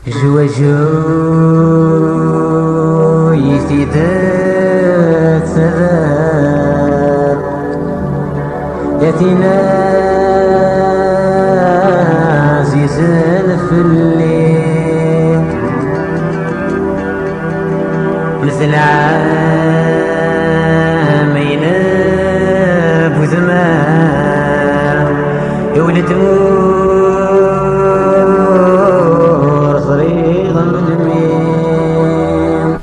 جوا جو يسيدات سرار ياتينا عزيزان في الليل مثل عامين ابو زمان يا ولد نور صريغ مدمين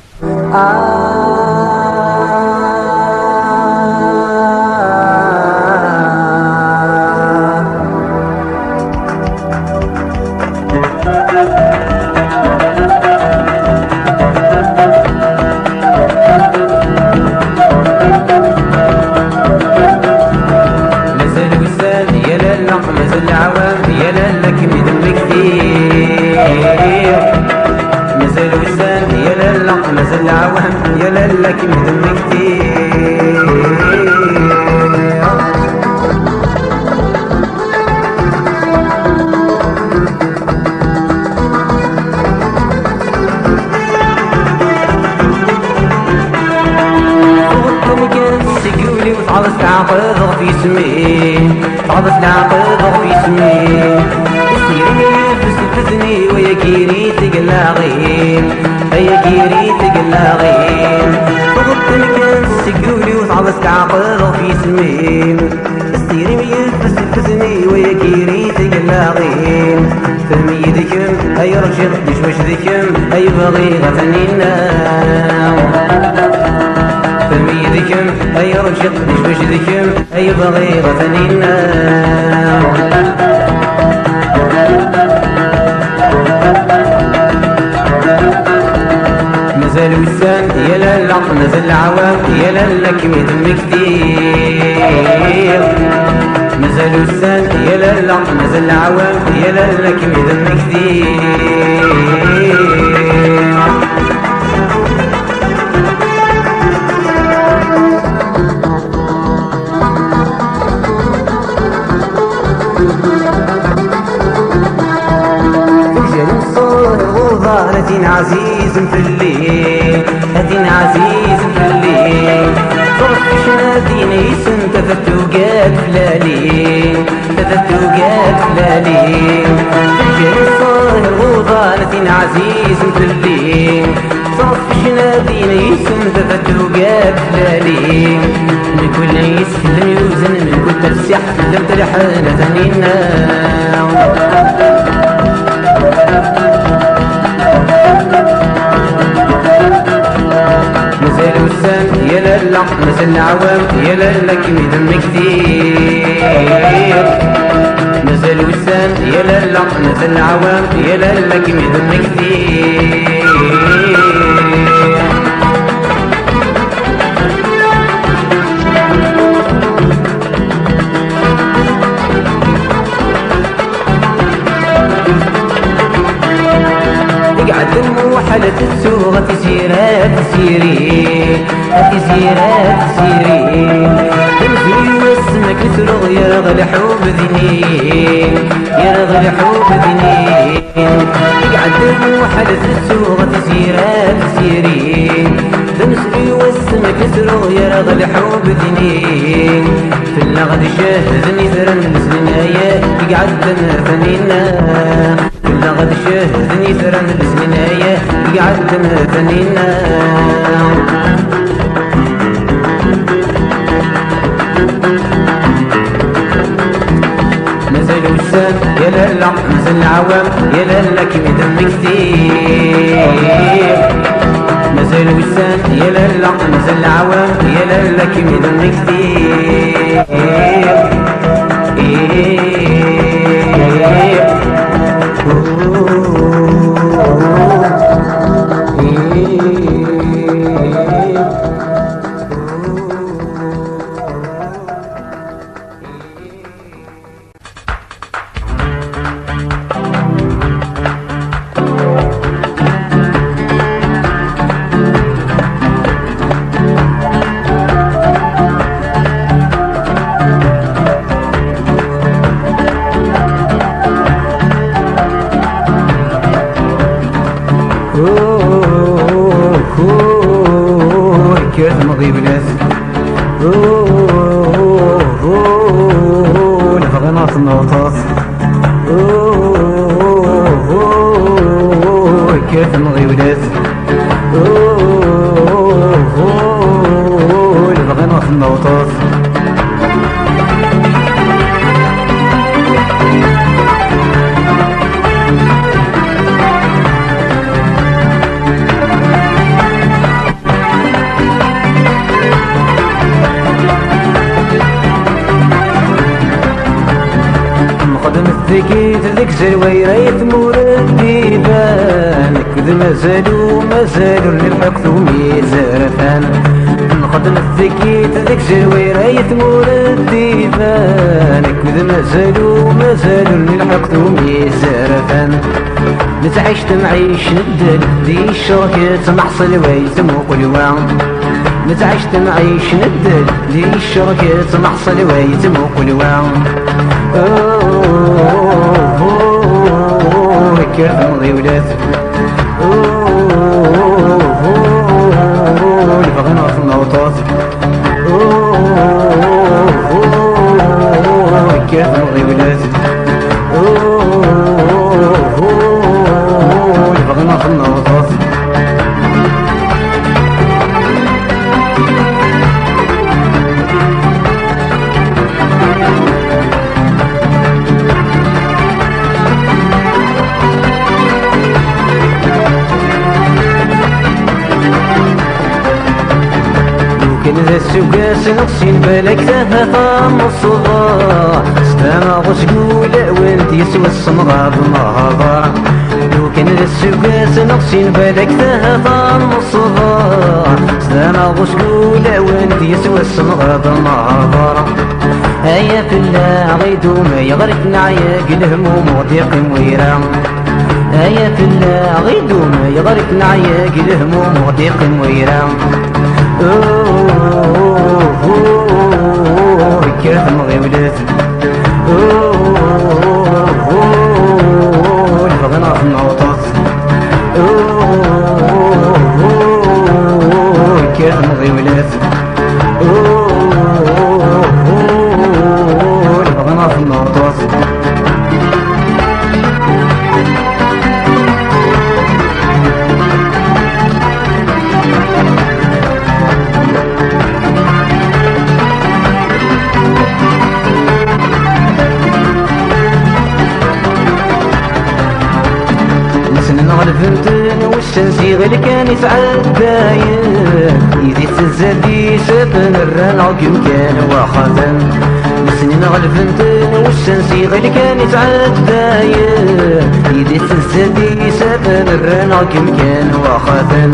مازال العوام يا لالك مدم كثير مازال وسام يا لالا مازال العوام يا لالك مدم كثير سيقولي وتعرض العقد في سمين تعرض العقد في سمين سيري يلبس الفزني ويا كيري تقلاغين يا كيري تقلاغين فضلت مكان سيقولي وتعرض العقد في سمين سيري يلبس الفزني ويا كيري تقلاغين فهمي يدكم اي رجل يشوش ذكم اي بغي غتنينا فمي ذكم أي رجل يشوش ذكم أي بغيرة ثنينا مازال وسان يا لالا مازال العوام يا لالك مدم كثير مازال وسان يا لالا مازال العوام يا لالك مدم كثير هاتين عزيز في الليل هاتين عزيز في الليل صرف شنادين يسن تفتوقات فلالين تفتوقات فلالين رجال الصاهر وضالتين عزيز في الليل صرف شنادين يسن تفتوقات فلالين من كل يسلم يوزن من كل ترسح لم ترحنا ثنينا مازال وسام يا لالا مازال العوام يا لالك مدم كثير مازال وسام يا لالا مازال العوام يا لالك مدم كثير حالة السوغة تسيرات تسيرين تسيرات تسيرين تمزي واسمك نسرغ يا غل حوب ذنين يا غل حوب ذنين يقعد حالة السوغة تسيرات تسيرين تمزي واسمك نسرغ يا غل حوب ذنين في اللغد شاهدني ثرن لسنايا يقعد ثنينا لغد شاهدني ثرن لسنايا يقعد ثنينا مازال وسام يا لالا مازال العوام يا لالك مدم كثير مازال وسام يا لالا مازال العوام يا لالك مدم كثير نغضي بلاس نبغي نوصل نوطاس كيف نغضي بلاس نبغي نوصل نوطاس نقدم الثقيت ذيك زلويرة يثمور الديبان كذا مازالو اللي لحقتو ميزرفان نقدم الثقيت ذيك زلويرة يثمور الديبان كذا مازالو اللي لحقتو ميزرفان نتعيش تمعيش ندل دي الشركات محصل ويتم قلوان نتعيش تمعيش ندل دي الشركات محصل ويتم قلوان كيف نغضي ولاد نبغي نوصل نوطاس كيف نغضي ولاد نبغي نوصل نوطاس كان ذا السوقاس نغسين بالك ثلاثة الصباح سلامة غسقولة وانت يسوى الصمغة بالنهار لو كان ذا السوقاس نغسين بالك ثلاثة الصباح سلامة غسقولة وانت يسوى الصمغة بالنهار هيا في الله غيدو ما يغرق نعياق الهموم وضيق مويرا هيا في الله غيدو ما يغرق نعياق الهموم وضيق مويرا كيف نغضي ولاد نبغي نوصل نوطاس كيف نغضي ولاد نبغي نوصل نوطاس الفنتين والشمسي غير كان يتعداين يدي تزادي سفن الرنع كم كان وخاتم السنين غالفنتين والشمسي غير كان يتعداين يدي تزادي سفن الرنع كم كان وخاتم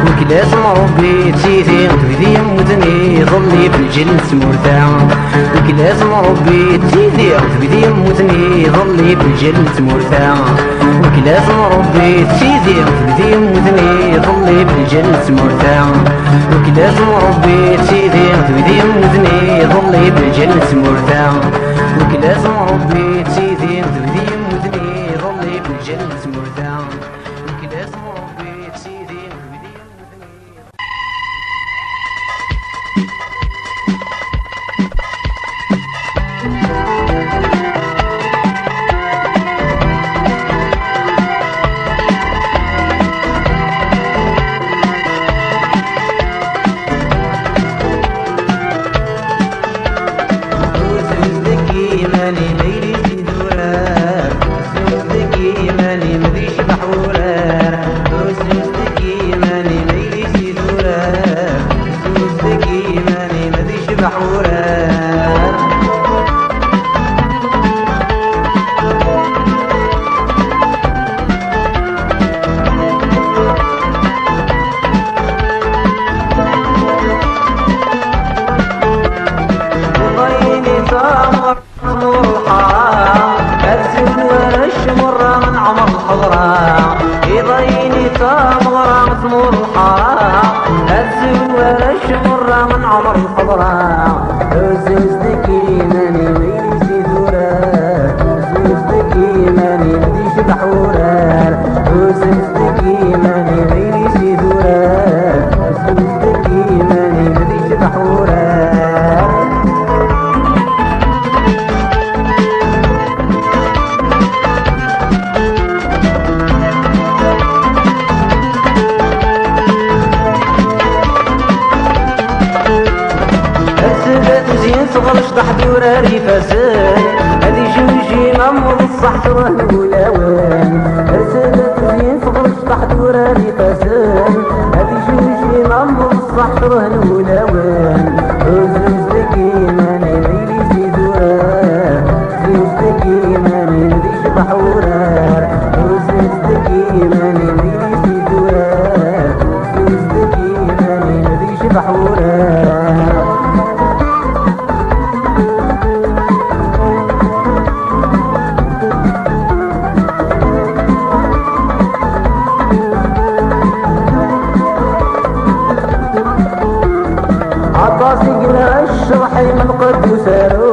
وكلاس مربي تيدي تبدي يموتني ظلي بالجلد مرتاع وكلاس مربي تيدي تبدي يموتني ظلي بالجلد مرتاع وكلاس مربي تيدي تبدي يموتني ظلي بالجلد مرتاع وكلاس مربي تيدي تبدي يموتني ظلي بالجلد مرتاع وكلاس مربي تيدي تبدي يموتني ظلي بالجلد مرتاع وكلاس مربي تيدي تبدي يضيني تمغرة مثمور الحرام الزوار الشمرة من عمر الخضراء زوجتكي ماني ميلي زورار زوجتكي ماني مديش بحورار زوجتكي ماني ميلي زورار زوجتكي ماني وراني قاسان هذي جوجي نعمر الصح رهن ولاوان زوجتك ماني ميلي زيدوران زوجتك ماني نديش بحوران زوجتك ماني ميلي زيدوران زوجتك ماني نديش بحوران الشرحي من قد يسارو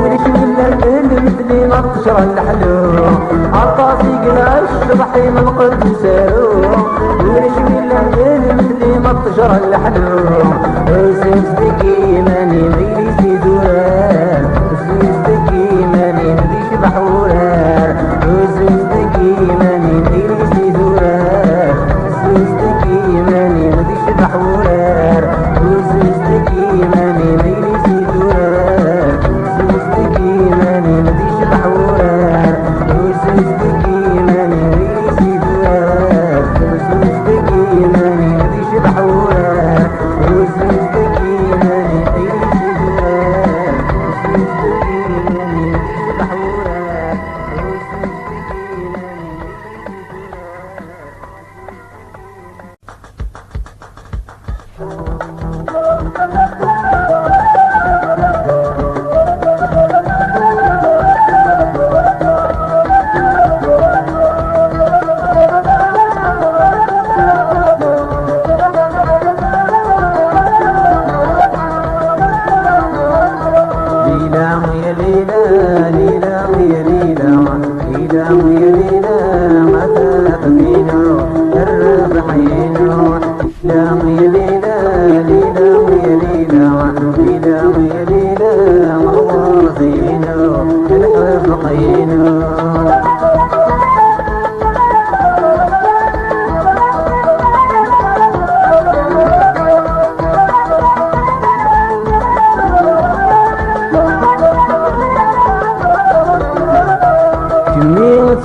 وليش من الليل مثلي نطشر الحلو عطاسي قنا الشرحي من قد يسارو وليش من الليل مثلي نطشر الحلو زوجتكي ماني ميلي زيدوران زوجتكي ماني مديش بحوران زوجتكي ماني ميلي زيدوران زوجتكي ماني مديش بحوران زوجتكي ماني ميلي زيدوران زوجتكي ماني مديش بحوران زوجتكي ماني ميلي زيدوران زوجتكي ماني مديش بحوران زوجتكي ماني ميلي زيدوران زوجتكي ماني مديش بحوران زوجتكي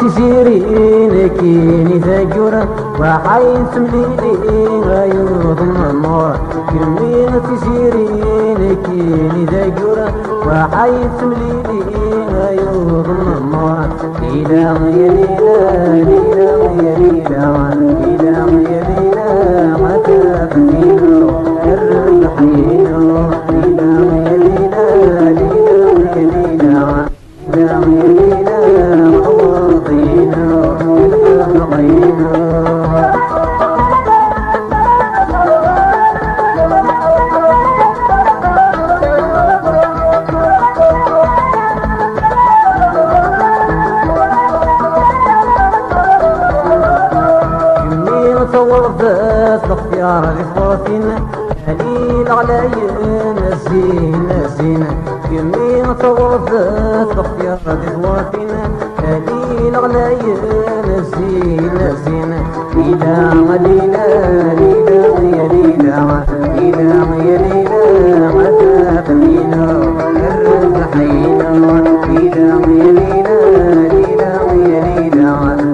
تسيرين كيني ثجورة وحيث مليلي غيوض النور كمين تسيرين كيني ثجورة وحيث مليلي غيوض النور ليلى يا ليلى ليلى يا ليلى ليلى يا ليلى ما تفنينو الرحينو ليلى يا ليلى ليلى يا ليلى ليلى يا ليلى الاختيار لفوتنا هليل علينا الزينة زينة يمين طوفت الاختيار لفوتنا هليل علينا الزينة زينة ليلى ليلى ليلى يا ليلى ليلى يا ليلى ما تفنينا الرحينا ليلى يا ليلى ليلى يا ليلى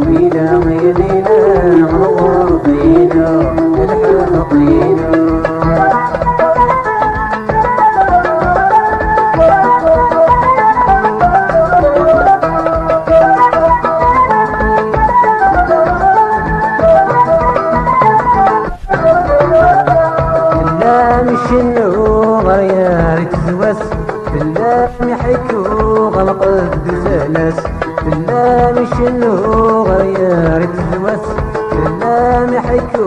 ليلى يا ليلى مرضينا الحقينا بالله شنو غيرت الوس بالله محكو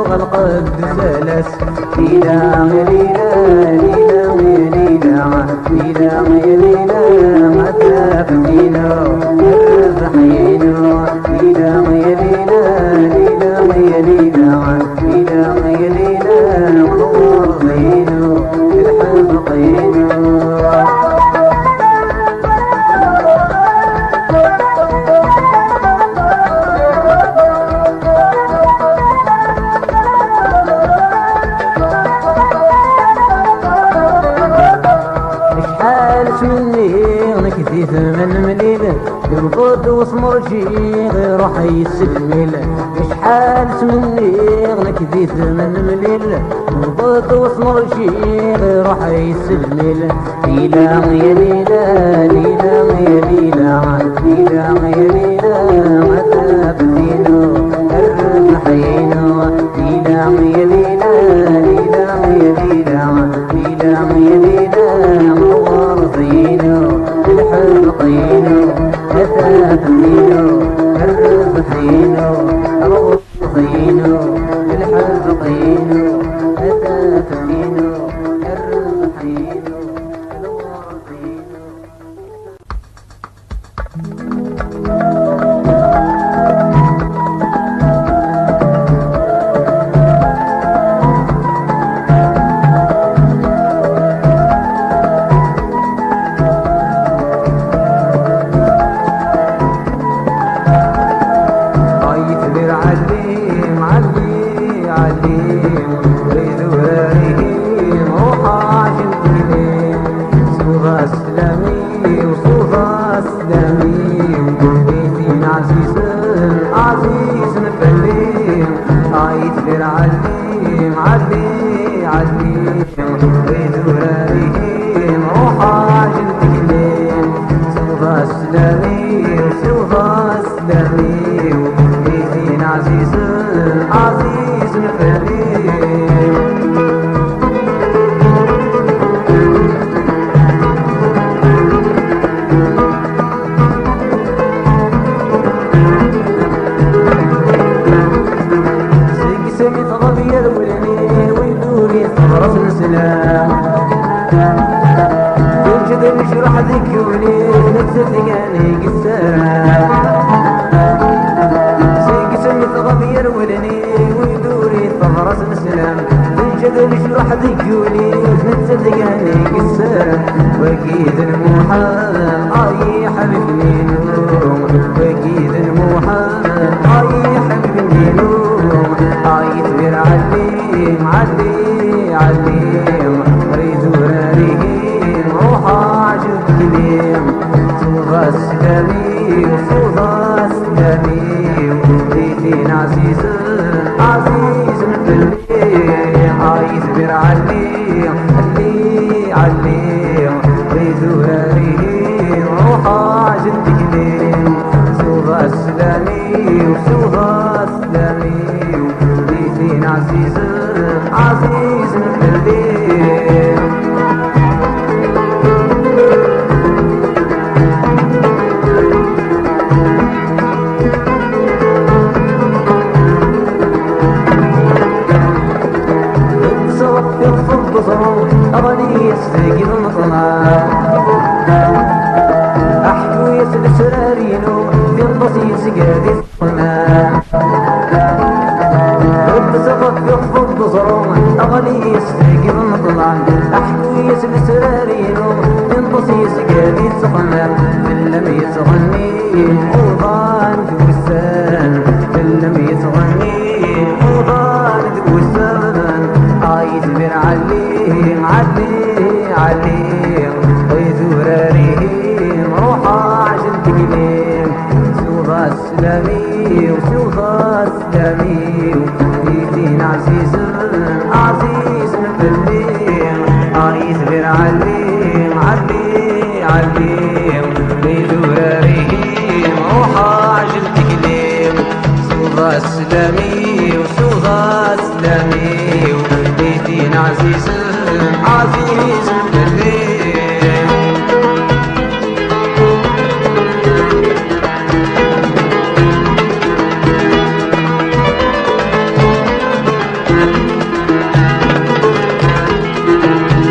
غلقد سلس ليلى يا ليلى ليلى يا ليلى ليلى يا ليلى ما تفنينا الرحينا ليلى يا ليلى ليلى يا ليلى ليلى يا ليلى مرضينا الحقينا كثيف من مليل يرقد واسمر جي غير روحي السلميل شحال تمني غنك ذي ثمن مليل نبض وصنر شي روح يسلمل ليلى يا ليلى ليلى يا ليلى ليلى يا ليلى عذاب دينو الرب حينو ليلى يا ليلى ليلى يا ليلى ليلى يا ليلى نور طينو الحب طينو عذاب دينو الرب حينو نور طينو الحب طينو عذاب دينو الرب حينو نور طينو. عليم علي عليم ويدوراريهم روحا جنتكليم سوضا سلامي وسوضا سلامي ويدين عزيز عزيز نفريم. مشروح ذكوني نفس ثقاني قسام سيق سمي غبير ولني ويدوري ثغرة السلام تنجد مشروح ذكوني نفس ثقاني قسام وكيد المحال اي حبيبني نوم وكيد المحال اي حبيبني نوم اي تبير عليم علي عليم ريدو راريهم روحا سوضا سلامي وسوضا سلامي وبيتين عزيز عزيز مفلي عايز بير علي علي علي ريدو هاريه روحا جنتك ليه سوضا سلامي وسوضا سلامي وبيتين عزيز عزيز مفلي. أغني يسرق المطلع أحكو يسد سرارينو في البصيص قادي الصنع رد سقط يخفض بصرون أغني يسرق المطلع أحكو يسد سرارينو في البصيص قادي الصنع من لم يتغني حوضان دوسان من لم يتغني حوضان دوسان عايز بير عليم علي عليم ويدوراريهم روحا عجلتك ليم سوضا سلامي وسوضا سلامي ويدين عزيز عزيز مفليم عايز بير عليم علي عليم ويدوراريهم روحا عجلتك ليم سوضا سلامي وسوضا سلامي وبيتين عزيز عزيز مفليم.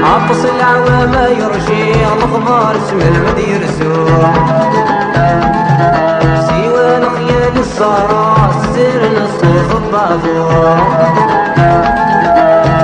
عطس العوام يرشي الأخبار اسم المدير سوء سيوان خيال الصراع سر نصوص الضابور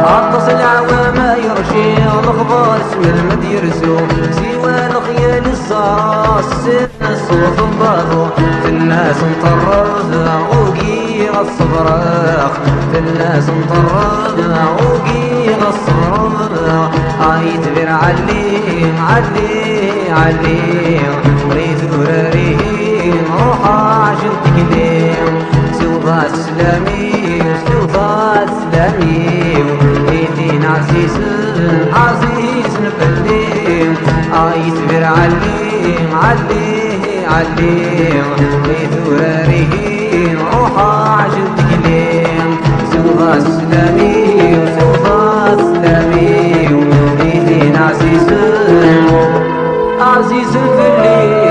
عطس العوام يرشي الأخبار اسم المدير سوء سيوان خيال الصراع سر نصوص الضابور في الناس مطرد عوقي الصبراخ في الناس مطرد عوقي الصبراخ عيتبر عليم علي عليم ريد وراريم روحا عجلتك ليم سوض سوضا السلامي سوضا السلامي ايدين عزيز عزيز نفلي يصبر عليه عليه عليه ثوراريه روحا عجل تكليم سوضا السلامي سوضا السلامي ايدين عزيز عزيز نفلي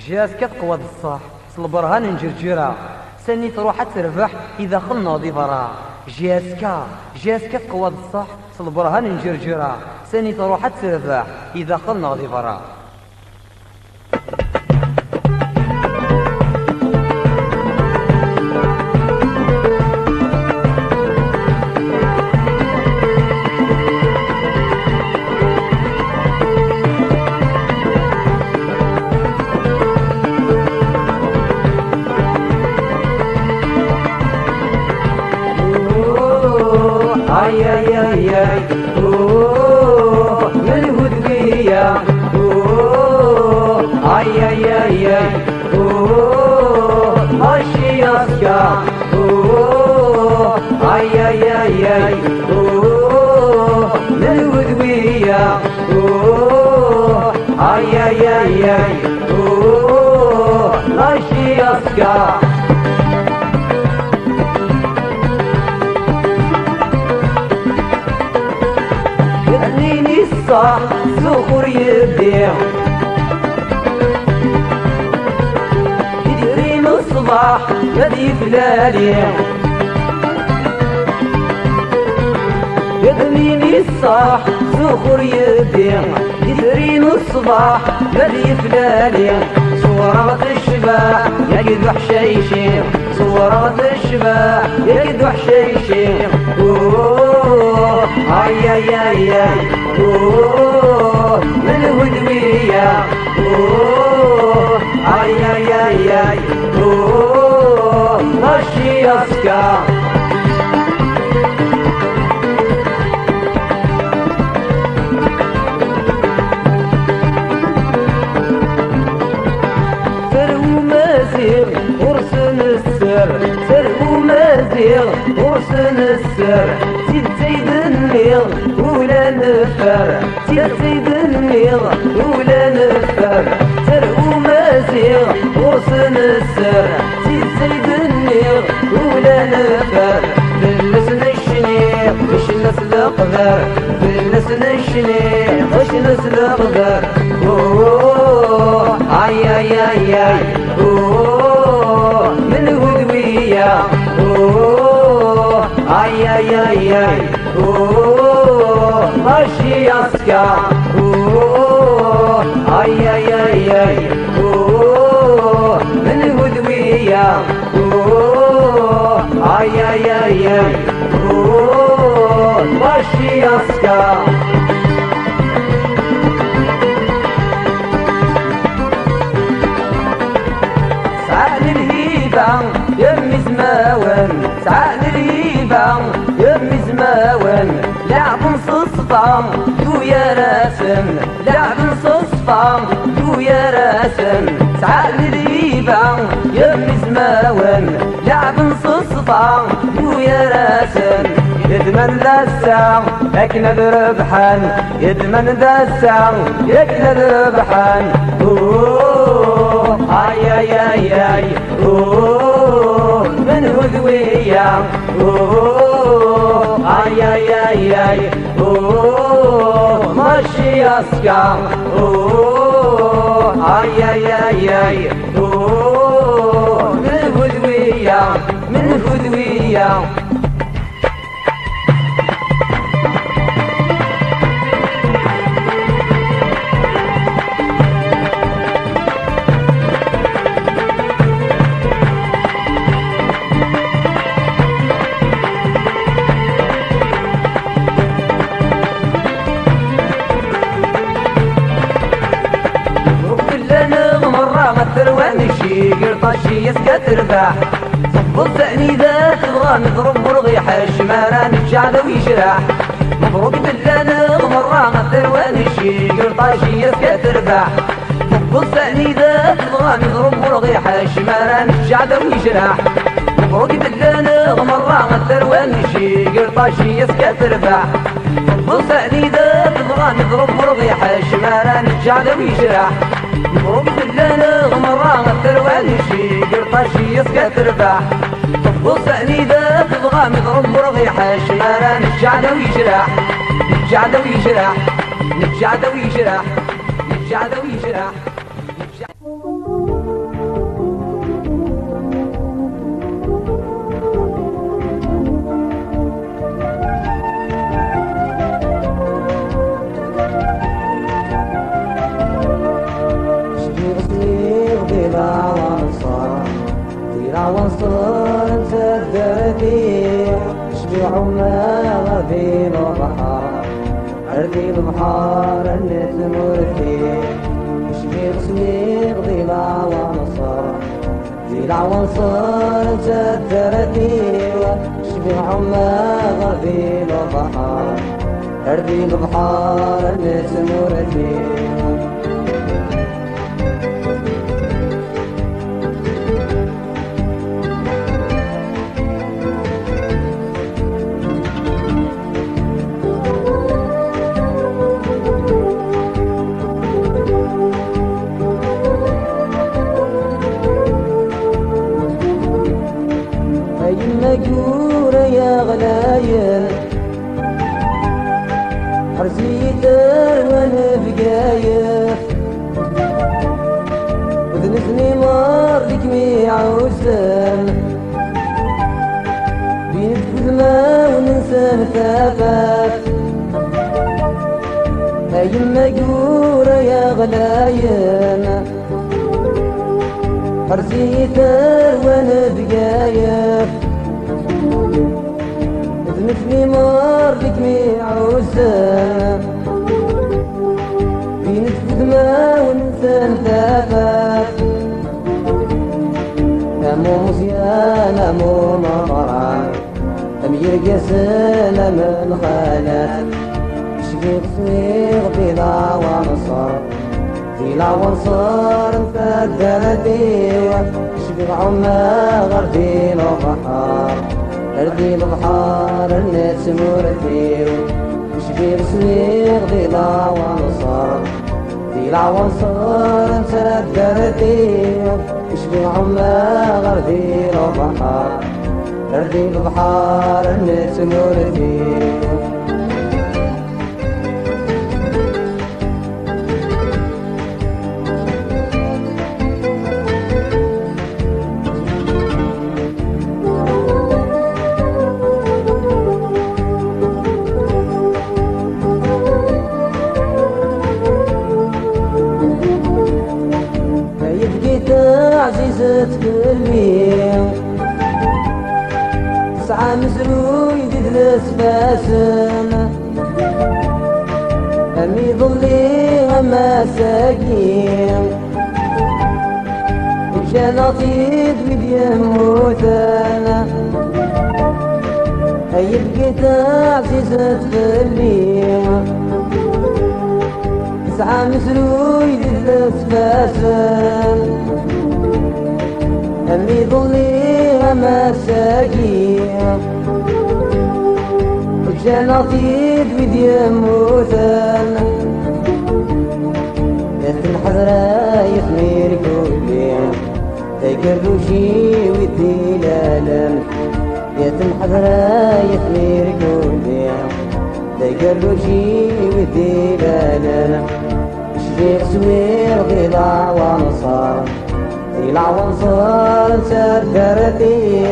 جاز كتقوى الصح صلبرهان نجرجرة سني تروح تربح إذا خلنا ضي ضرا جاز كتقوى الصح صلبرهان نجرجرة سني تروح تربح إذا خلنا ضي ضرا ay ay ay ay oh melhudwiya oh ay ay ay ay oh mashiyaska oh ay ay ay ay oh melhudwiya oh ay ay ay ay oh mashiyaska صح سخر يدي يدرين الصباح يدي فلالي يدريني الصح سخر يدي يدرين الصباح يدي فلالي صورة الشباح يجد وحشيشي صورة الشباح يجد وحشيشي اوه اي اي اي اي اوه من الهدوية اوه اي اي اي اي اوه ماشي يسكا ورسن السر سر ومازيغ ورسن السر سيد سيد النيغ ولا نفر سيد سيد النيغ ولا نفر سر ومازيغ ورسن السر سيد سيد النيغ ولا نفر باللسن الشنيق باش الناس القدر باللسن الشنيق باش الناس القدر اوه اي اي اي اي اوه من الهدوية اوه اي اي اي اي اوه ماشي يسكا اوه اي اي اي اي اوه من الهدوية اوه اي اي اي اي اوه ماشي يسكا يمي زماون سعال الهيبة يمي زماون لعب صصفة ويا راسم لعب صصفة ويا راسم سعال الهيبة يمي زماون لعب صصفة ويا راسم يدمن دسا يكنا ربحان يدمن دسا يكنا ربحان اوه اي اي اي اي اوه من هدوية اوه اي اي اي اي اوه ماشي يسكا اوه اي اي اي اي اوه من هدوية من هدوية ثروان الشيقر طاشي يسكى ترباح صب الثاني ذا تبغى نضرب ورغيح الشمارة نتشعل ويشرح مبروك بالله مرة الثروان الشي قرطاشي كتربح فوق ثاني ذات الغام يضرب ورغيح الشمارة نرجع ذوي جراح مبروك بالله مرة الثروان الشي قرطاشي كتربح فوق ثاني ذات الغام يضرب ورغيح الشمارة نرجع ذوي جراح مبروك بالله مرة الثروان الشي قرطاشي كتربح وثاني ذات الغام يضرب ورغيح الشمارة نرجع ذوي جراح نرجع ذوي جراح نرجع ذوي جراح نرجع ذوي جراح وانصر انت الدرديح شبيعوا ما غادين البحر اردي البحر النت مرتي شبيع سويق ضلع وانصر ضلع وانصر انت الدرديح شبيعوا ما غادين البحر اردي البحر النت مرتي مجور يا غلايل حرزيت وانا بقايف وذنفني مرضك ميعوسن بين الظلمة وننسى مثافات هاي مجور يا غلايل حرزيت وانا بقايف ذنفني مرك ميعوسة بين الدماء وننسى نتافات أمو مزيان أمو مغران أم يرقسن من خالات شبيق سويق ضلع ونصر ضلع ونصر نفدر ديوة شبيق عما غردين وبحار اردي البحر الناس مرتي شبيب سويق ضلع ونصر ضلع ونصر انت الدردي شبيب عما غردي البحر اردي البحر الناس مرتي عزيزة قلبي سعى مسروي يدد الاسفاسن امي ظلي غما ساقين بشناطيد مديم موتانا هي بقيت عزيزة قلبي سعى مسروي يدد الاسفاسن أمي ظليها مساكين جناطيد وديا موثان يثن حضرا يثمير كلين تقروشي ودي لالم يثن حضرا يثمير كلين تقروشي ودي لالم شبيق سوير ضلع ونصار ضلع ونصر سدرتي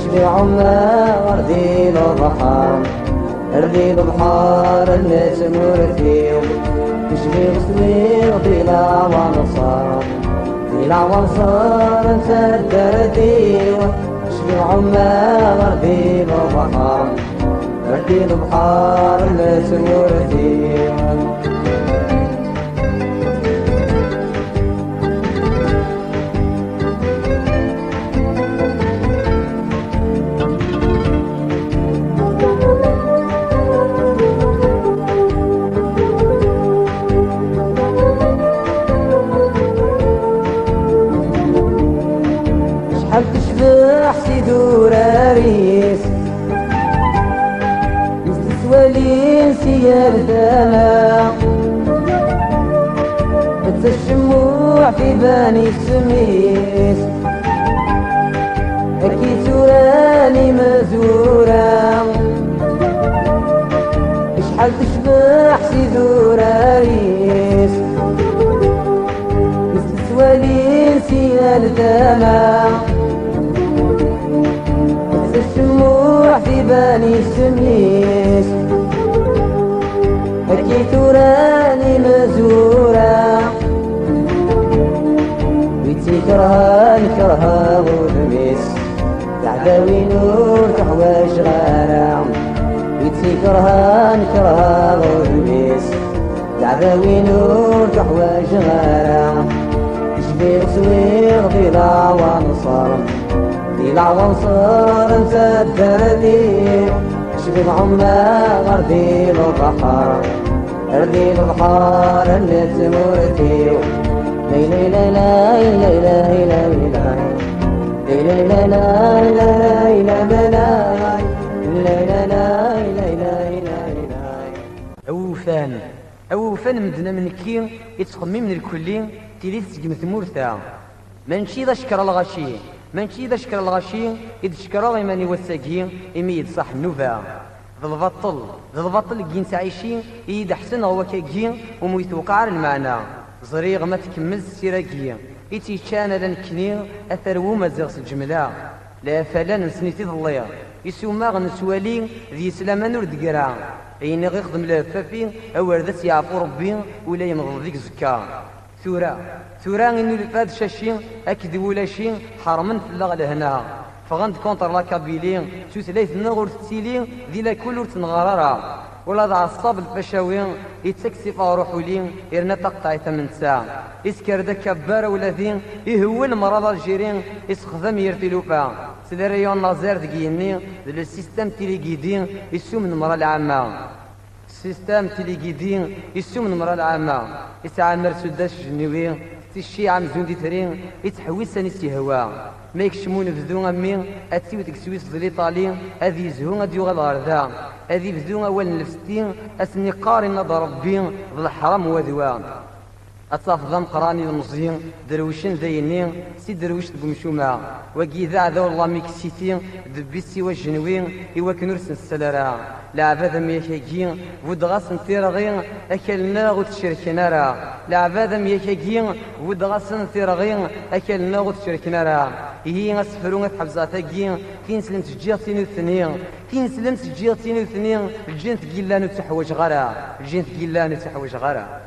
شبيع ما وردي البحر اردي البحر الناس مرتي شبيع سويق ضلع ونصر ضلع ونصر سدرتي شبيع ما وردي البحر اردي البحر الناس مرتي الشموع في باني السميس أكيد راني مزورة شحال تشبح سيدو رئيس مثل سوالين سيال دانا أكس الشموع في باني السميس أكيد راني مزورة بيتي كرها نكرها غدميس تعداوي نور تحواش غارة بيتي كرها نكرها غدميس تعداوي نور تحواش غارة شبيغ سويغ في العوانصر في العوانصر انت الدردير شبيغ عمنا غردي البحر أردي البحر اللي تمورتيو ليلي ليلي ليلي ليلي أوفان مدنا من كي يتخمي من الكلين تيلي تسقم ثمورثا مانشي ذا شكر الغشي مانشي ذا شكر الغشي إذ شكر غيماني وساقي إمي يتصح النوفا ذا البطل كين تعيشي إيد حسن هو كاكي ومو يتوقع المعنى زريغ ما تكمل السيراكي إتي كان لنكني أثرو مزيغ الجملة لا فلا نسنيتي ظليا يسوما غنسوالي ذي سلاما نور دقرا أين غيخدم لافافي أول ذات يعفو ربي ولا يمضض ذيك زكا ثورا إنو الفاد شاشي أكد ولا شي حرمن في اللغة لهنا فغند كونتر لا كابيلي سوسلايت نغور تسيلي ذي لا كل تنغرارا ولا ضع الصاب الفشاوي يتسكسي فاروحو لي إرنا تقطع 8 ساعة إسكر دا كبارة ولا ذي يهو المرض الجيرين يسخدم يرتلوفا سيدي ريون نازير دقيني ذي السيستم تيليكيدي يسو من المرأة العامة السيستم تيليكيدي يسو من المرأة العامة يسعى مرسوداش جنوي تشي عام زون دي ترين يتحويس ساني استهوا ما يكشمون بذو امي اتي وتكسويس ظلي طالي هذي يزهو غادي يغال غردا هذي بذو اول نفستين اسني قارن نظر ربي بالحرام وذوان أتصافض قراني المزين درويشن ذيني سي درويش بمشومة وكي ذا ذو الله ميكسيتي دبيسي والجنوين إوا كنورسن السلارة لعبادة ميكاكي ودغاس نثيرغين أكلنا وتشركنا راه لعبادة ميكاكي ودغاس نثيرغين أكلنا وتشركنا راه هي غسفرون تحبزاتاكي كين سلمت جيغتين وثنين كين سلمت جيغتين وثنين الجنت كيلا نتحوج غرا الجنت كيلا نتحوج غرا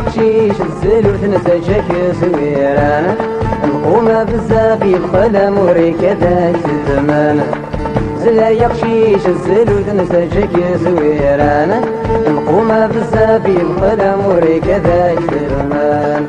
يقشيش الزلو تنسجك سويران القومة بزاف يبخل موريك ذاك الزمان زلا يقشيش الزلو تنسجك سويران القومة بزاف يبخل موريك ذاك الزمان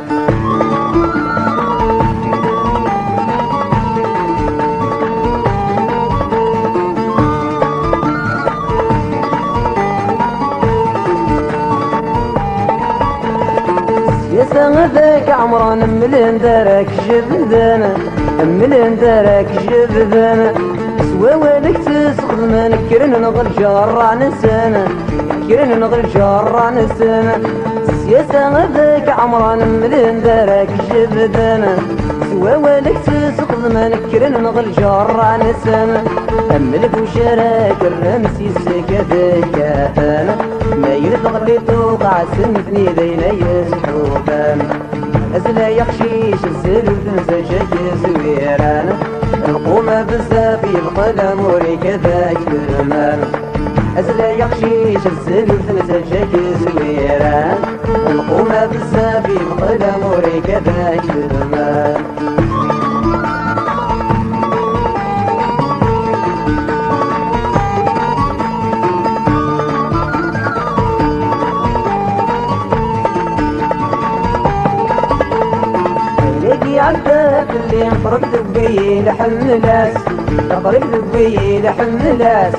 ذاك عمران ملين دارك جبدان ملين دارك جبدان سوا والك تسخذ من كرن نغل جرع نسانا كرن نغل جرع نسانا سياسة ذاك عمران ملين دارك جبدان سوا والك تسخذ من كرن نغل جرع نسانا أملك وشراك الرمسي سكتك أنا ما يلفق لي توقع سمتني دينا يسحوبان أزلا يخشيش الزلو تنسجك زويران القومة بزاف يبقى موريك ذاك المان أزلا يخشيش الزلو تنسجك زويران القومة بزاف يبقى موريك ذاك المان عندك اللي انطرق ذبي لحم لاس انطرق ذبي لحم لاس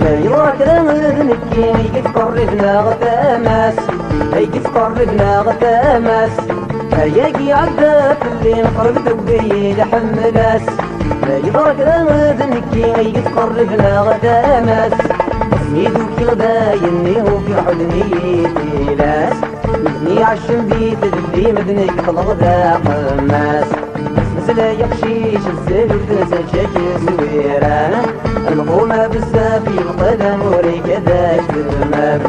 لا يراك ذنكي هيك تقربنا غتامس هيك تقربنا غتامس هياكي عبدا في اللي نقرب دوبي لحملاس لا يراك ذنكي هيك تقربنا غتامس اسميدوك الغدايني وفي حضني تيلاس مدني عشم بيت اللي مدنك الغدا قماس مسلا يقشيش الزلو تنسى شاكي سويران القومة بزاف القدم وريك ذاك الماب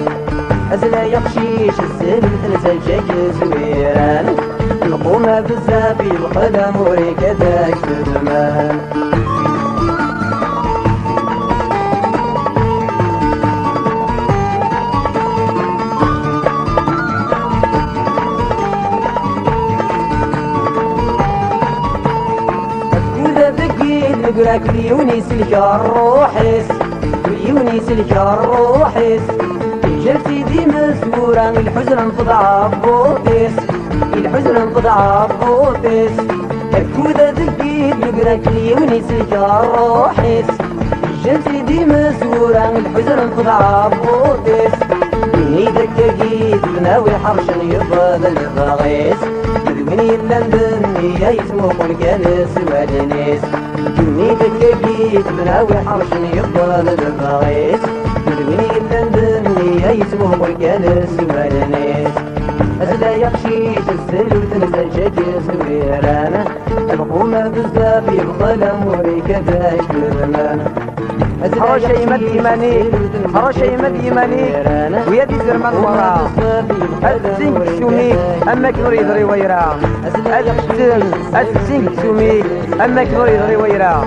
أزلا يقشيش الزلو تنسى شاكي سويران القومة بزاف القدم وريك ذاك الماب نقراك ليوني سلكار روحيس ليوني سلكار روحيس جرتي دي مسورة الحزن انفض عبوتيس الحزن انفض عبوتيس كفودة دقيت نقراك ليوني سلكار روحيس جرتي دي مسورة الحزن انفض عبوتيس مني دكاكيت بناوي حرشن يفضل البغيس مدويني لندن يا يسمو كل كانس والنيس مني دكاكيت بناوي حرشن يفضل البغيس مدويني لندن يا يسمو كل كانس والنيس أزلا يقشيش السلو تنسى شاكي سويرانا القومة بزاف يفضل وريك ذاك المانا حرشة يمد يماني حرشة يمد يماني ويدي زرمان ورا السنك سومي أما كنور يضري ويرا السنك سومي أما كنور يضري ويرا